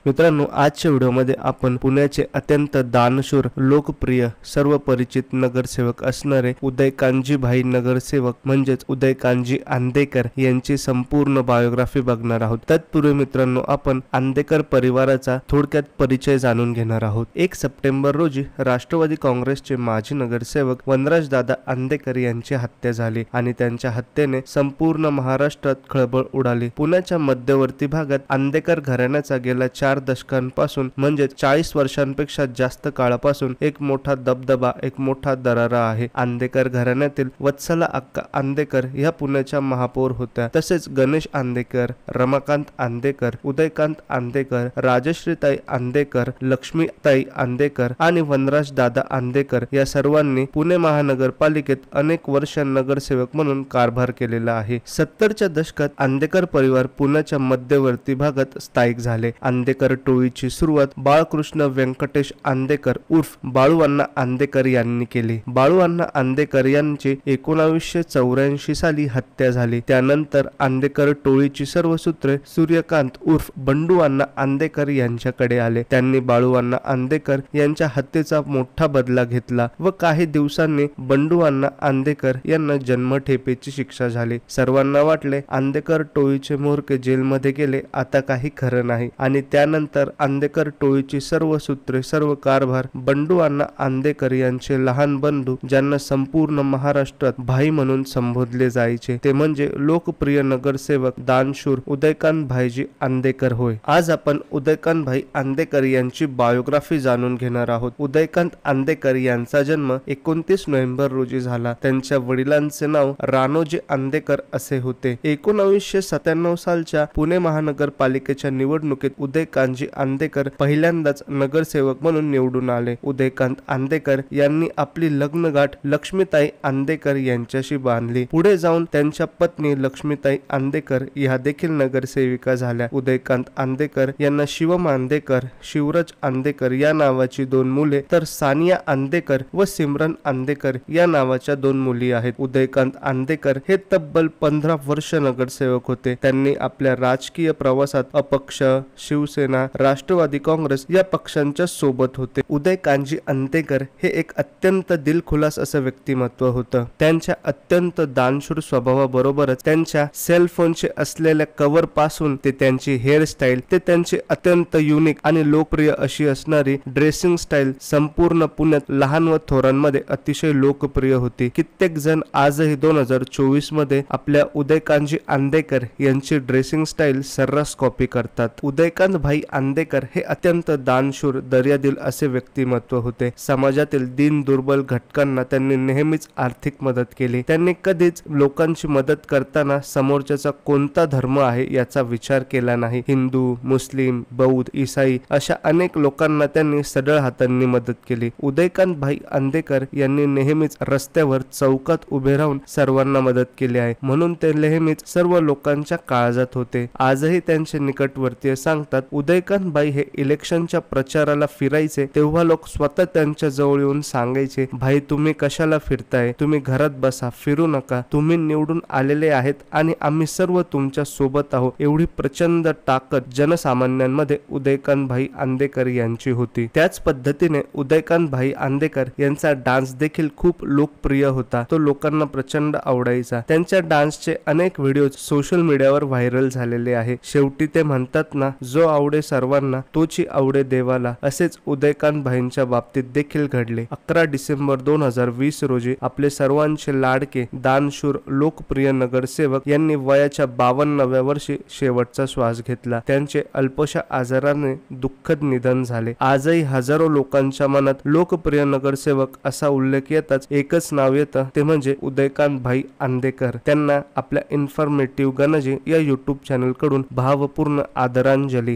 मित्रांनो, आजच्या व्हिडिओमध्ये आपण पुण्याचे अत्यंत दानशूर, लोकप्रिय, सर्व परिचित नगरसेवक असणारे उदयकांतजी भाई नगरसेवक म्हणजेच उदयकांतजी आंदेकर यांची संपूर्ण बायोग्राफी बघणार आहोत। तत्पूर्वी मित्रांनो, आपण आंदेकर परिवाराचा थोडक्यात परिचय जाणून घेणार आहोत। 1 सप्टेंबर रोजी राष्ट्रवादी काँग्रेसचे माजी नगरसेवक वनराजदादा आंदेकर यांची हत्या झाली आणि त्यांच्या हत्येने संपूर्ण महाराष्ट्रात खळबळ उडाली। पुण्याच्या मध्यवर्ती भागात आंदेकर घराण्याचा गेल्या 4 दशकांपासून म्हणजे 40 वर्षांपेक्षा जास्त काळापासून एक मोठा दबदबा, एक मोठा दरारा आहे। आंदेकर घराण्यातील वत्सला अक्का आंदेकर या पुण्याच्या महापौर होत्या। तसेच गणेश आंदेकर, रमाकांत आंदेकर, उदयकांत आंदेकर, राजश्रीताई आंदेकर, लक्ष्मीताई आंदेकर आणि वनराज दादा आंदेकर या सर्वांनी पुणे महानगरपालिकेत अनेक वर्ष नगरसेवक म्हणून कारभार केलेला आहे। 70च्या दशकात आंदेकर परिवार पुण्याच्या मध्यवर्ती भागात स्थायिक झाले। आंदेकर टोळीची सुरुवात बाळकृष्ण व्यंकटेश आंदेकर उर्फ बाळूअण्णा आंदेकर यांनी केली। बाळूअण्णा आंदेकर यांची 1984 साली हत्या झाली। त्यानंतर आंदेकर टोळीची सर्व सूत्रे सूर्यकांत उर्फ बंडूअण्णा आंदेकर यांच्याकडे आले। त्यांनी बाळूअण्णा आंदेकर यांच्या हत्येचा मोठा बदला घेतला व काही दिवसांनी बंडूअण्णा आंदेकर यांना जन्मठेपेची शिक्षा झाली। सर्वांना वाटले आंदेकर टोळीचे म्होरके जेलमध्ये गेले, आता काही खरं नाही आणि त्यानंतर आंदेकर टोळीची सर्व सूत्रे, सर्व कारभार बंडूअण्णा आंदेकर यांचे लहान बंधू, ज्यांना संपूर्ण महाराष्ट्रात भाई म्हणून संबोधले जायचे, ते म्हणजे लोकप्रिय नगरसेवक दानशूर उदयकांत भाईजी आंदेकर होय। आज आपण उदयकांत भाई आंदेकर यांची बायोग्राफी जाणून घेणार आहोत। उदयकांत आंदेकर यांचा जन्म 29 नोव्हेंबर रोजी झाला। त्यांच्या वडिलांचे नाव राणोजी आंदेकर असे होते। 1997 सालच्या पुणे महानगरपालिकेच्या निवडणुकीत उदयकांतजी आंदेकर पहिल्यांदाच नगरसेवक म्हणून निवडून आले। उदयकांत आंदेकर यांनी आपली लग्नगाठ लक्ष्मीताई आंदेकर यांच्याशी बांधली। पुढे जाऊन त्यांच्या पत्नी लक्ष्मीताई आंदेकर या देखील नगरसेविका झाल्या। उदयकांत आंदेकर यांना शिवम आंदेकर, शिवराज आंदेकर या नावाची 2 मुले तर सानिया आंदेकर व सिमरन आंदेकर या नावाच्या 2 मुली आहेत। उदयकांत आंदेकर हे तब्बल 15 वर्ष नगरसेवक होते। त्यांनी आपल्या राजकीय प्रवासात अपक्ष, शिवसेना, राष्ट्रवादी काँग्रेस या पक्षांच्या सोबत होते। उदयकांतजी आंदेकर हे एक अत्यंत दिलखुलास असं व्यक्तिमत्व होतं। त्यांच्या अत्यंत दानशूर स्वभावाबरोबरच त्यांच्या सेल फोनचे असलेल्या कव्हर पासून ते त्यांची हेअरस्टाईल, ते त्यांची अत्यंत युनिक आणि लोकप्रिय अशी असणारी ड्रेसिंग स्टाईल संपूर्ण पुण्यात लहान व थोरांमध्ये अतिशय लोकप्रिय होती। कित्येक जण आजही 2024 मध्ये आपल्या उदयकांतजी आंदेकर यांची ड्रेसिंग स्टाईल सर्रास कॉपी करतात। उदयकांत भाई आंदेकर हे अत्यंत दानशूर, दर्यादिल असे व्यक्तिमत्व होते। समाजातील दीन दुर्बल घटकांना त्यांनी नेहमीच आर्थिक मदत केली। त्यांनी कधीच लोकांची मदत करताना समोरच्याचा कोणता धर्म आहे याचा विचार केला नाही। हिंदू, मुस्लिम, बौद्ध, ईसाई अशा अनेक लोकांना त्यांनी सढळ हातांनी मदत केली। उदयकांत भाई आंदेकर यांनी नेहमीच रस्त्यावर, चौकात उभे राहून सर्वांना मदत केली आहे, म्हणून ते नेहमीच सर्व लोकांच्या काळजात होते। आजही त्यांचे निकटवर्तीय सांगतात, उदयकांत भाई हे इलेक्शनच्या प्रचाराला फिरायचे तेव्हा लोक स्वतः त्यांच्या जवळ येऊन सांगायचे, भाई तुम्ही कशाला फिरताय, तुम्ही घरात बसा, फिरू नका, तुम्ही निवडून आलेले आहेत आणि आम्ही सर्व तुमच्या सोबत आहोत। एवढी प्रचंड ताकद जनसामान्यांमध्ये उदयकांत भाई आंदेकर यांची होती। त्याच पद्धतीने उदयकांत भाई आंदेकर यांचा डान्स देखील खूप लोकप्रिय होता। तो लोकांना प्रचंड आवडायचा। त्यांच्या डान्सचे अनेक व्हिडिओ सोशल मीडियावर व्हायरल झालेले आहे। शेवटी ते म्हणतात ना, जो आवडे सर्वांना तोची आवडे देवाला, असेच उदयकांत भाईंच्या बाबतीत देखील घडले। 11 डिसेंबर 2020 रोजी आपले सर्वांचे लाडके, दानशूर, लोकप्रिय नगरसेवक यांनी वयाच्या 52व्या वर्षी शेवटचा श्वास घेतला। त्यांचे अल्पशा आजाराने दुःखद निधन झाले। आजही हजारो लोकांच्या मनात लोकप्रिय नगरसेवक असा उल्लेख येताच एकच नाव येतं, ते म्हणजे उदयकांत भाई आंदेकर। त्यांना आपल्या इन्फॉर्मेटिव्ह गणजी या YouTube चॅनल कडून भावपूर्ण आदरांजली।